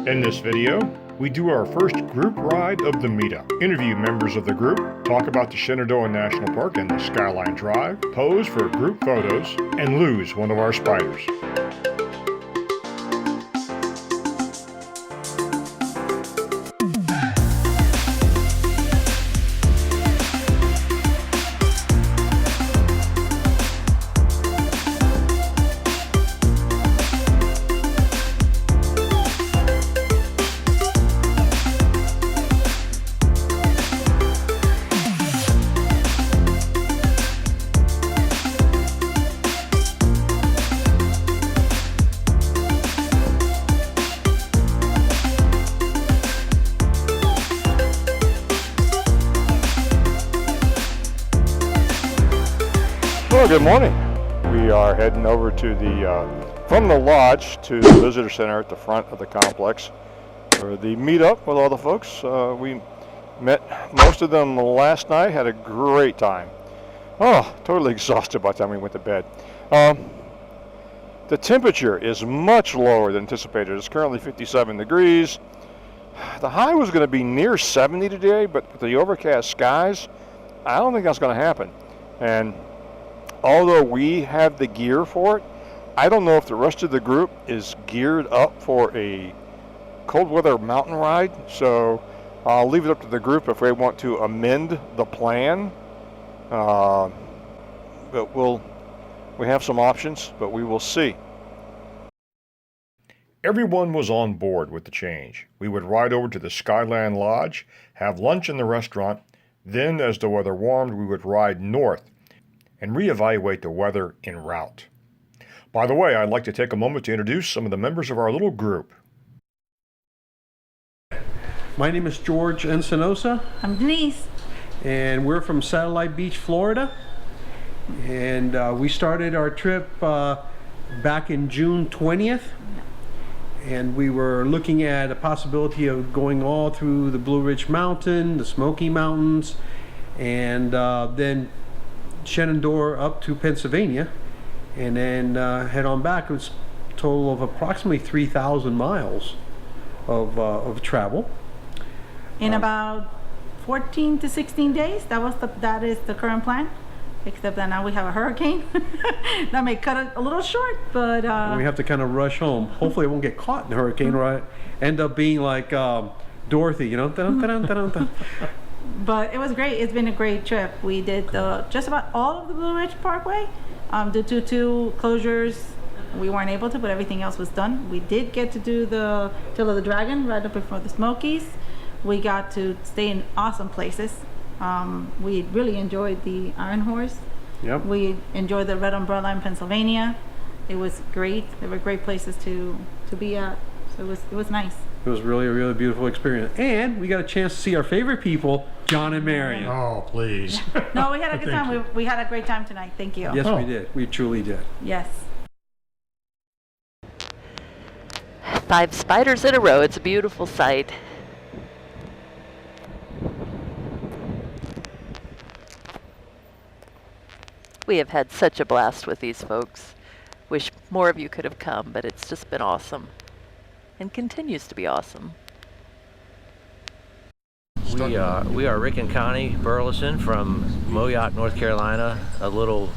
In this video, we do our first group ride of the Meetup, interview members of the group, talk about the Shenandoah National Park and the Skyline Drive, pose for group photos, and lose one of our spiders. Well, good morning. We are heading over to from the lodge to the visitor center at the front of the complex for the meetup with all the folks. We met most of them last night, had a great time. Oh, totally exhausted by the time we went to bed. The temperature is much lower than anticipated. It's currently 57 degrees. The high was going to be near 70 today, but with the overcast skies, I don't think that's going to happen. And although we have the gear for it, I don't know if the rest of the group is geared up for a cold weather mountain ride. So I'll leave it up to the group if they want to amend the plan. But we have some options, but we will see. Everyone was on board with the change. We would ride over to the Skyline Lodge, have lunch in the restaurant, then as the weather warmed, we would ride north and reevaluate the weather en route. By the way, I'd like to take a moment to introduce some of the members of our little group. My name is George Encinosa. I'm Denise. And we're from Satellite Beach, Florida. And we started our trip back in June 20th. And we were looking at a possibility of going all through the Blue Ridge Mountain, the Smoky Mountains, and then Shenandoah up to Pennsylvania, and then head on back. It was a total of approximately 3,000 miles of travel. In about 14 to 16 days. That is the current plan. Except that now we have a hurricane. That may cut it a little short, but we have to kind of rush home. Hopefully, it won't get caught in the hurricane, or end up being like Dorothy, you know. Dun, dun, dun, dun, dun. But it was great. It's been a great trip. We did just about all of the Blue Ridge Parkway. Due to two closures, we weren't able to, but everything else was done. We did get to do the Tail of the Dragon right up before the Smokies. We got to stay in awesome places. We really enjoyed the Iron Horse. Yep. We enjoyed the Red Umbrella in Pennsylvania. It was great. They were great places to be at. So it was nice. It was really a really beautiful experience, and we got a chance to see our favorite people, John and Miriam. Oh, please. No, we had a good time. We had a great time tonight. Thank you. Yes, we did. We truly did. Yes. 5 spiders in a row. It's a beautiful sight. We have had such a blast with these folks. Wish more of you could have come, but it's just been awesome. And continues to be awesome. We are Rick and Connie Burleson from Moyock, North Carolina, a little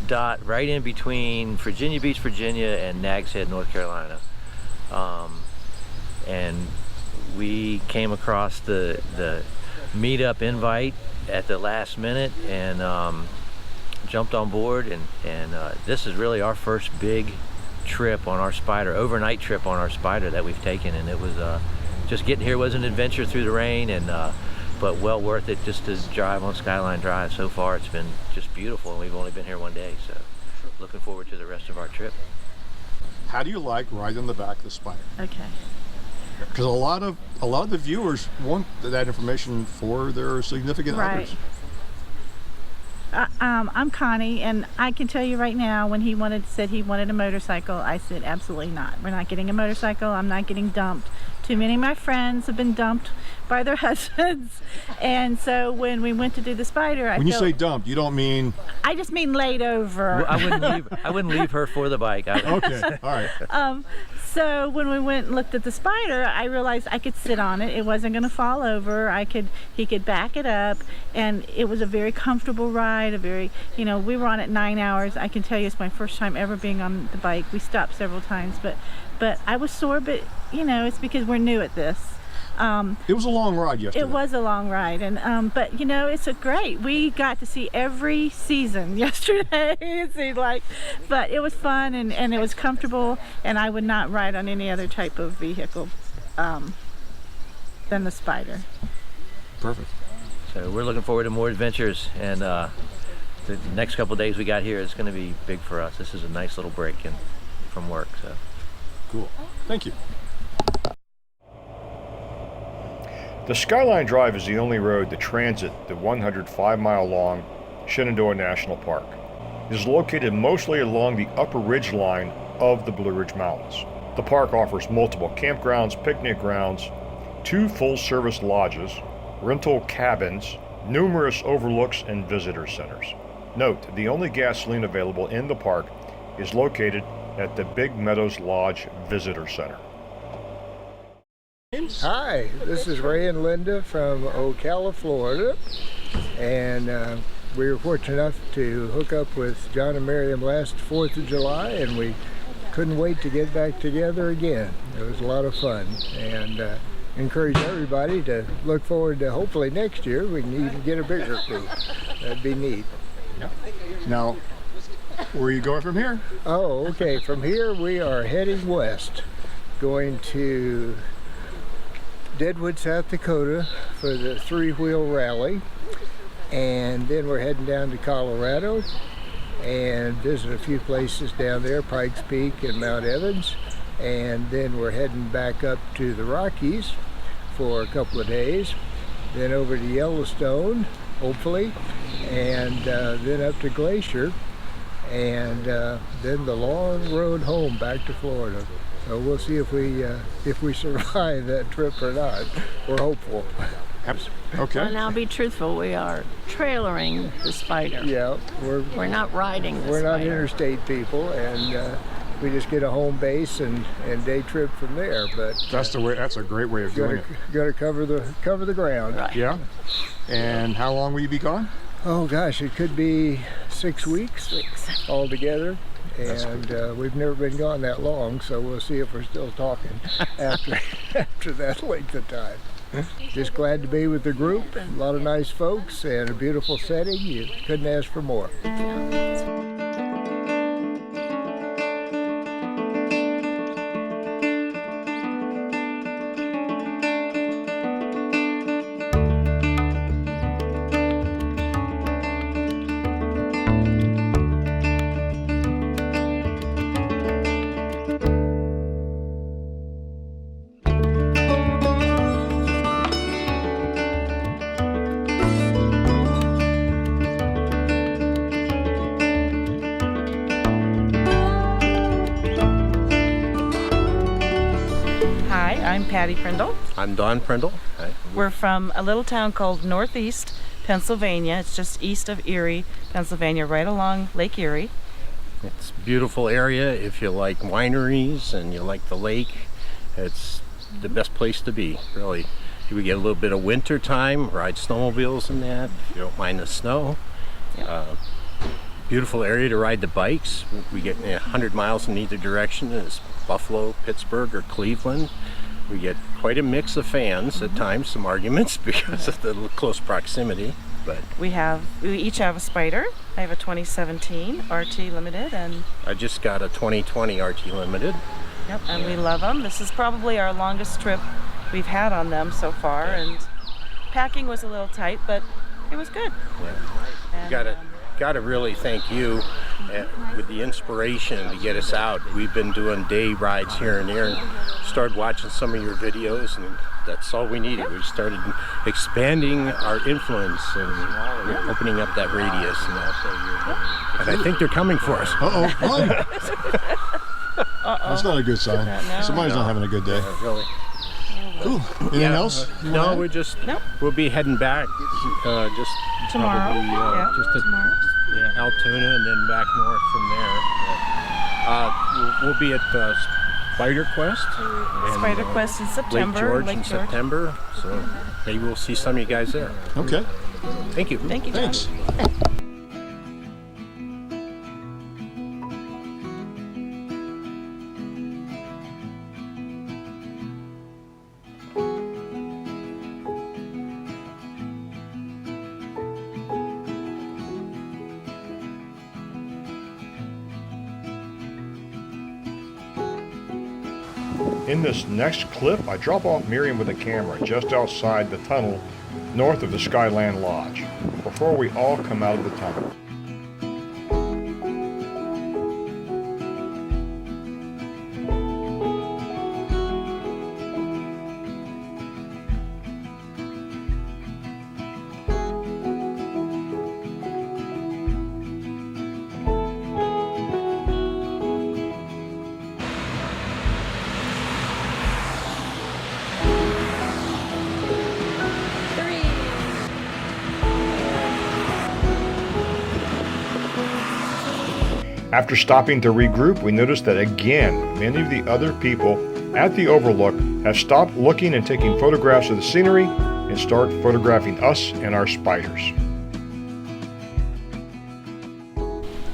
dot right in between Virginia Beach, Virginia and Nags Head, North Carolina. And we came across the meetup invite at the last minute and jumped on board, and this is really our first big trip on our Spyder, overnight trip on our Spyder that we've taken, and it was just getting here was an adventure through the rain, and but well worth it just to drive on Skyline Drive. So far it's been just beautiful, and we've only been here one day, so looking forward to the rest of our trip. How do you like riding on the back of the Spyder? Okay. Because a lot of the viewers want that information for their significant others. I'm Connie, and I can tell you right now, when said he wanted a motorcycle, I said absolutely not. We're not getting a motorcycle. I'm not getting dumped Too many of my friends have been dumped by their husbands. And so when we went to do the Spyder, When you say dumped, you don't mean... I just mean laid over. Well, I wouldn't leave her for the bike. Okay, all right. So when we went and looked at the Spyder, I realized I could sit on it. It wasn't going to fall over. He could back it up, and it was a very comfortable ride. We were on it 9 hours. I can tell you, it's my first time ever being on the bike. We stopped several times, but I was sore. But it's because we're new at this. It was a long ride yesterday. It was a long ride, and but it's great. We got to see every season yesterday. It seemed like, but it was fun and it was comfortable. And I would not ride on any other type of vehicle than the Spyder. Perfect. So we're looking forward to more adventures, and the next couple of days we got here is going to be big for us. This is a nice little break from work. So cool. Thank you. The Skyline Drive is the only road to transit the 105-mile-long Shenandoah National Park. It is located mostly along the upper ridge line of the Blue Ridge Mountains. The park offers multiple campgrounds, picnic grounds, 2 full-service lodges, rental cabins, numerous overlooks, and visitor centers. Note, the only gasoline available in the park is located at the Big Meadows Lodge Visitor Center. Hi, this is Ray and Linda from Ocala, Florida, and we were fortunate enough to hook up with John and Miriam last 4th of July, and we couldn't wait to get back together again. It was a lot of fun, and encourage everybody to look forward to hopefully next year we can even get a bigger group. That'd be neat. Yeah. Now, where are you going from here? Oh, okay. From here we are heading west, going to Deadwood, South Dakota for the 3-wheel rally, and then we're heading down to Colorado and visit a few places down there, Pikes Peak and Mount Evans, and then we're heading back up to the Rockies for a couple of days, then over to Yellowstone, hopefully, and then up to Glacier, and then the long road home back to Florida. So we'll see if we survive that trip or not. We're hopeful. Okay. And I'll be truthful, we are trailering the Spyder. Yeah, we're not riding the Spyder. We're not interstate people, and we just get a home base and day trip from there. But that's the way. That's a great way of doing it. Got to cover the ground. Right. Yeah. And how long will you be gone? Oh gosh, it could be 6 weeks altogether. And we've never been gone that long, so we'll see if we're still talking after that length of time. Just glad to be with the group. A lot of nice folks and a beautiful setting. You couldn't ask for more. I'm Patty Prindle. I'm Don Prindle. Hi. We're from a little town called Northeast Pennsylvania. It's just east of Erie, Pennsylvania, right along Lake Erie. It's a beautiful area. If you like wineries and you like the lake, it's the best place to be, really. We get a little bit of winter time, ride snowmobiles and that, if you don't mind the snow. Yep. Beautiful area to ride the bikes. We get 100 miles in either direction. It's Buffalo, Pittsburgh, or Cleveland. We get quite a mix of fans at times, some arguments because of the close proximity. But we each have a Spyder. I have a 2017 RT Limited, and I just got a 2020 RT Limited. Yep, and we love them. This is probably our longest trip we've had on them so far, and packing was a little tight, but it was good. Yeah. And, got to really thank you with the inspiration to get us out. We've been doing day rides here and there, and started watching some of your videos, and that's all we needed. We started expanding our influence and opening up that radius. And I think they're coming for us. That's not a good sign. Somebody's not having a good day. Really. Cool. Anything else? No, we'll be heading back just Tomorrow. probably, just to tomorrow. Altoona and then back north from there. We'll be at Spyder Quest. Spyder Quest in September. Lake George in September. So maybe we'll see some of you guys there. Okay. Thank you. Thank you, John. Thanks. In this next clip, I drop off Miriam with a camera just outside the tunnel north of the Skyline Lodge before we all come out of the tunnel. After stopping to regroup, we noticed that again, many of the other people at the overlook have stopped looking and taking photographs of the scenery and start photographing us and our spiders.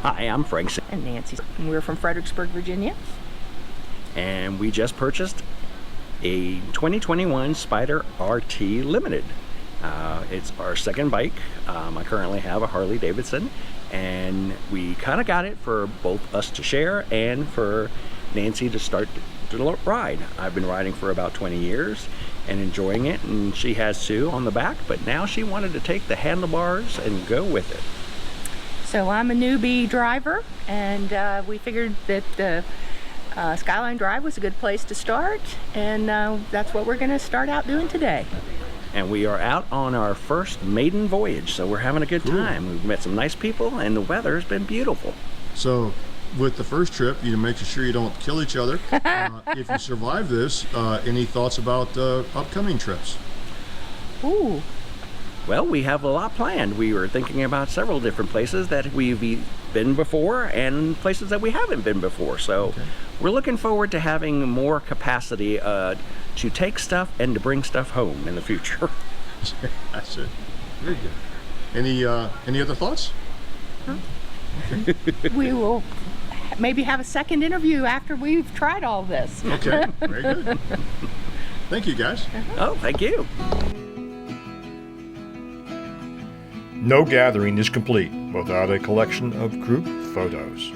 Hi, I'm Frank. And Nancy. And we're from Fredericksburg, Virginia. And we just purchased a 2021 Spyder RT Limited. It's our second bike. I currently have a Harley Davidson, and we kind of got it for both us to share and for Nancy to start to ride. I've been riding for about 20 years and enjoying it, and she has too on the back, but now she wanted to take the handlebars and go with it. So I'm a newbie driver, and we figured that the Skyline Drive was a good place to start, and that's what we're going to start out doing today. And we are out on our first maiden voyage, so we're having a good time. We've met some nice people, and the weather's been beautiful. So with the first trip, you make sure you don't kill each other. If you survive this, any thoughts about upcoming trips? Ooh. Well, we have a lot planned. We were thinking about several different places that we've been before and places that we haven't been before. So we're looking forward to having more capacity to take stuff and to bring stuff home in the future. That's it. Very good. Any other thoughts? Huh? Okay. We will maybe have a second interview after we've tried all this. Okay, very good. Thank you, guys. Oh, thank you. No gathering is complete without a collection of group photos.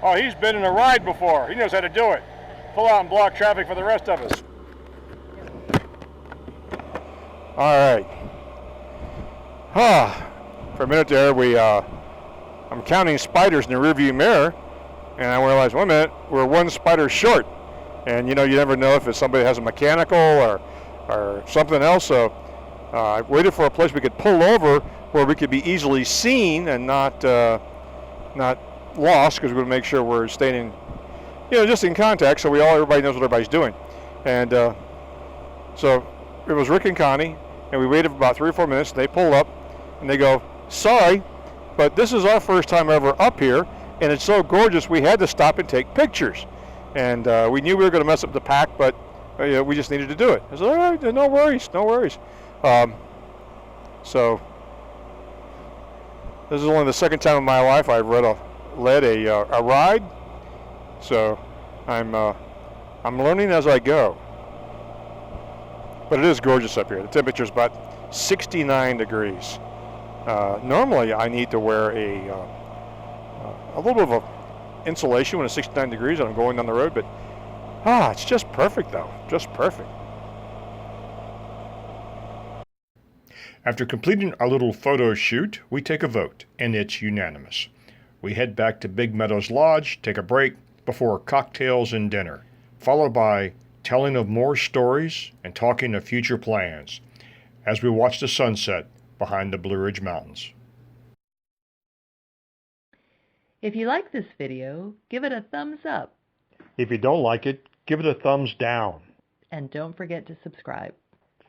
Oh, he's been in a ride before. He knows how to do it. Pull out and block traffic for the rest of us. All right. For a minute there, I'm counting spiders in the rearview mirror, and I realized, wait a minute, we're one spider short. And you never know if it's somebody that has a mechanical or something else. So I waited for a place we could pull over where we could be easily seen and not lost, because we're going to make sure we're staying in, just in contact, so everybody knows what everybody's doing. And so it was Rick and Connie, and we waited for about 3 or 4 minutes. They pull up and they go, sorry, but this is our first time ever up here, and it's so gorgeous we had to stop and take pictures. And we knew we were going to mess up the pack, but we just needed to do it. I said, all right, no worries. So this is only the second time in my life I've led a ride, so I'm learning as I go. But it is gorgeous up here. The temperature is about 69 degrees. Normally I need to wear a little bit of insulation when it's 69 degrees and I'm going down the road, but it's just perfect though, just perfect. After completing our little photo shoot, we take a vote, and it's unanimous. We head back to Big Meadows Lodge, take a break before cocktails and dinner, followed by telling of more stories and talking of future plans as we watch the sunset behind the Blue Ridge Mountains. If you like this video, give it a thumbs up. If you don't like it, give it a thumbs down. And don't forget to subscribe.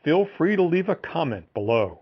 Feel free to leave a comment below.